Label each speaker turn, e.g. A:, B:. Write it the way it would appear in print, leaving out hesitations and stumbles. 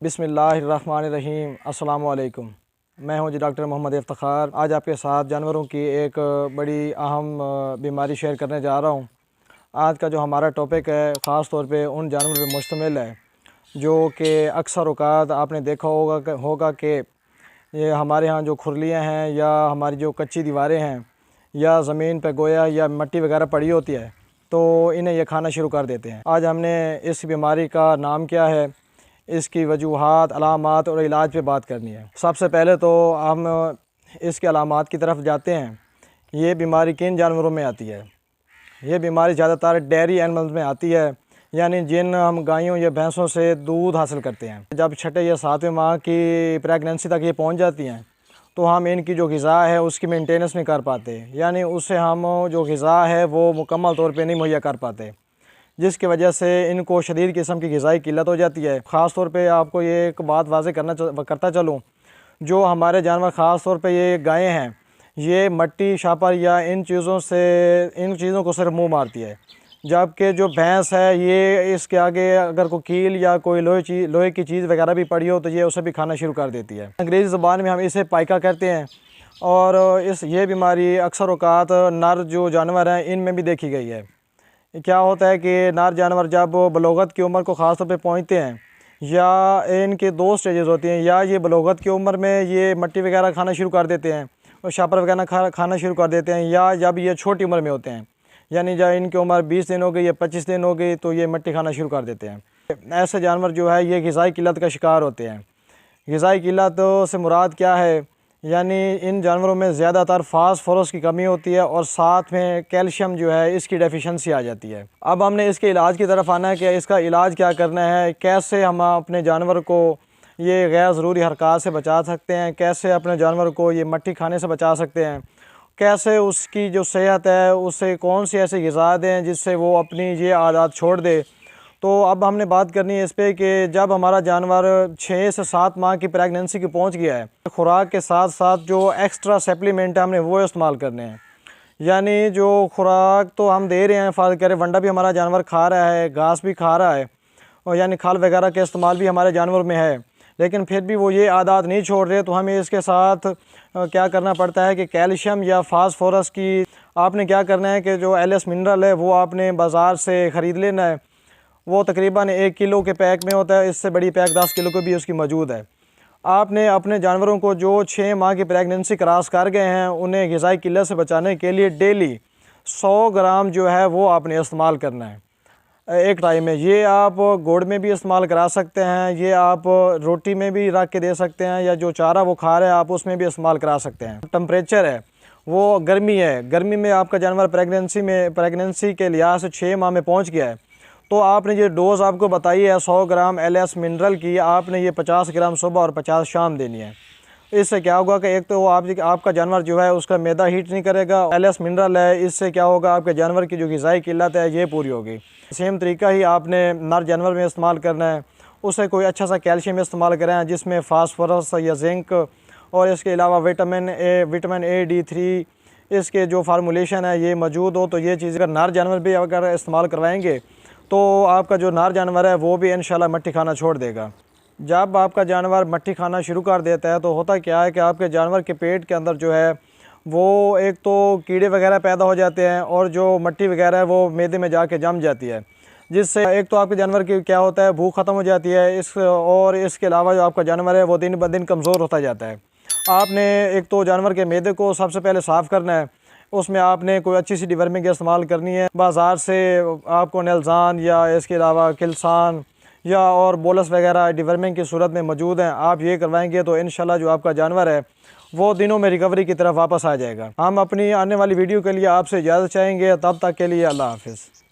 A: बिस्मिल्लाहिर्रहमानिर्रहीम। अस्सलामु अलैकुम। मैं हूं जी डॉक्टर मोहम्मद इफ्तिखार। आज आपके साथ जानवरों की एक बड़ी अहम बीमारी शेयर करने जा रहा हूं। आज का जो हमारा टॉपिक है ख़ास तौर पे उन जानवरों पर मुश्तमिल है जो कि अक्सर औक़ात आपने देखा होगा कि ये हमारे यहाँ जो खुरलियाँ हैं या हमारी जो कच्ची दीवारें हैं या ज़मीन पे गोया या मिट्टी वगैरह पड़ी होती है तो इन्हें ये खाना शुरू कर देते हैं। आज हमने इस बीमारी का नाम क्या है, इसकी वजूहात, अलामात और इलाज पे बात करनी है। सबसे पहले तो हम इसके अलामात की तरफ जाते हैं। ये बीमारी किन जानवरों में आती है? ये बीमारी ज़्यादातर डेयरी एनिमल्स में आती है, यानी जिन हम गायों या भैंसों से दूध हासिल करते हैं। जब छठे या सातवें माह की प्रेगनेंसी तक ये पहुंच जाती हैं तो हम इनकी जो ग़िज़ा है उसकी मेंटेनेंस नहीं कर पाते, यानी उससे हम जो ग़िज़ा है वो मुकम्मल तौर पे नहीं मुहैया कर पाते, जिसकी वजह से इनको शदीद किस्म की ग़िज़ाई किल्लत हो जाती है। ख़ास तौर पे आपको ये एक बात वाज़ेह करता चलूँ, जो हमारे जानवर ख़ास तौर पे ये गायें हैं, ये मट्टी, शापर या इन चीज़ों को सिर्फ मुँह मारती है, जबकि जो भैंस है ये इसके आगे अगर कोई कील या कोई लोहे की चीज़ वगैरह भी पड़ी हो तो ये उसे भी खाना शुरू कर देती है। अंग्रेज़ी ज़बान में हम इसे पाइका कहते हैं। और ये बीमारी अक्सर औक़ात नर जो जानवर हैं इनमें भी देखी गई है। क्या होता है कि नर जानवर जब बलोगत की उम्र को ख़ास तौर पे पहुँचते हैं, या इनके दो स्टेजेस होती हैं, या ये बलोगत की उम्र में ये मट्टी वगैरह खाना शुरू कर देते हैं और शापर वगैरह खाना शुरू कर देते हैं, या जब ये छोटी उम्र में होते हैं, यानी जब इनकी उम्र 20 दिन हो गई या 25 दिन हो गई तो ये मट्टी खाना शुरू कर देते हैं। ऐसे जानवर जो है ये ग़िज़ाई किल्लत का शिकार होते हैं। ग़िज़ाई किल्लत से मुराद क्या है? यानी इन जानवरों में ज़्यादातर फास्फोरस की कमी होती है और साथ में कैल्शियम जो है इसकी डेफिशिएंसी आ जाती है। अब हमने इसके इलाज की तरफ आना है कि इसका इलाज क्या करना है, कैसे हम अपने जानवर को ये गैर ज़रूरी हरकत से बचा सकते हैं, कैसे अपने जानवर को ये मट्टी खाने से बचा सकते हैं, कैसे उसकी जो सेहत है उससे कौन सी ऐसी ग़िज़ा दें जिससे वो अपनी ये आदत छोड़ दे। तो अब हमने बात करनी है इस पर कि जब हमारा जानवर 6 से 7 माह की प्रेगनेंसी की पहुंच गया है, खुराक के साथ साथ जो एक्स्ट्रा सप्लीमेंट है हमने वो इस्तेमाल करने हैं। यानी जो खुराक तो हम दे रहे हैं, फ़र्ज़ करें वंडा भी हमारा जानवर खा रहा है, घास भी खा रहा है, और यानी खल वगैरह का इस्तेमाल भी हमारे जानवर में है, लेकिन फिर भी वो ये आदत नहीं छोड़ रहे, तो हमें इसके साथ क्या करना पड़ता है कि कैल्शियम या फास्फोरस की आपने क्या करना है कि जो LS मिनरल है वो आपने बाज़ार से ख़रीद लेना है। वो तकरीबन 1 किलो के पैक में होता है, इससे बड़ी पैक 10 किलो की भी उसकी मौजूद है। आपने अपने जानवरों को जो 6 माह की प्रेगनेंसी क्रॉस कर गए हैं उन्हें ग़िज़ाई किल्लत से बचाने के लिए डेली 100 ग्राम जो है वो आपने इस्तेमाल करना है एक टाइम में। ये आप गुड़ में भी इस्तेमाल करा सकते हैं, ये आप रोटी में भी रख के दे सकते हैं, या जो चारा वो खा रहे हैं आप उसमें भी इस्तेमाल करा सकते हैं। टेम्परेचर है वो गर्मी है, गर्मी में आपका जानवर प्रेगनेंसी के लिहाज से 6 माह में पहुँच गया है, तो आपने ये डोज़ आपको बताई है 100 ग्राम LS मिनरल की, आपने ये 50 ग्राम सुबह और 50 शाम देनी है। इससे क्या होगा कि एक तो आपका जानवर जो है उसका मैदा हीट नहीं करेगा, LS मिनरल है, इससे क्या होगा आपके जानवर की जो ग़िज़ाई किल्लत है ये पूरी होगी। सेम तरीका ही आपने नर जानवर में इस्तेमाल करना है, उससे कोई अच्छा सा कैल्शियम इस्तेमाल करें जिसमें फ़ास्फोरस या जिंक और इसके अलावा विटामिन A, D3 इसके जो फार्मूलेशन है ये मौजूद हो, तो ये चीज़ अगर नर जानवर भी अगर इस्तेमाल करवाएंगे तो आपका जो नर जानवर है वो भी इंशाल्लाह मट्टी खाना छोड़ देगा। जब आपका जानवर मट्टी खाना शुरू कर देता है तो होता क्या है कि आपके जानवर के पेट के अंदर जो है वो एक तो कीड़े वगैरह पैदा हो जाते हैं और जो मट्टी वगैरह है वो मैदे में जाके जम जाती है, जिससे एक तो आपके जानवर की क्या होता है भूख ख़त्म हो जाती है, और इसके अलावा जो आपका जानवर है वो दिन ब दिन कमज़ोर होता जाता है। आपने एक तो जानवर के मैदे को सबसे पहले साफ़ करना है, उसमें आपने कोई अच्छी सी डिवर्मिंग इस्तेमाल करनी है। बाज़ार से आपको नेल्ज़ान या इसके अलावा किल्सान या और बोलस वगैरह डिवर्मिंग की सूरत में मौजूद हैं, आप ये करवाएंगे तो इंशाल्लाह जो आपका जानवर है वो दिनों में रिकवरी की तरफ वापस आ जाएगा। हम अपनी आने वाली वीडियो के लिए आपसे इजाज़त चाहेंगे, तब तक के लिए अल्लाह हाफ़िज़।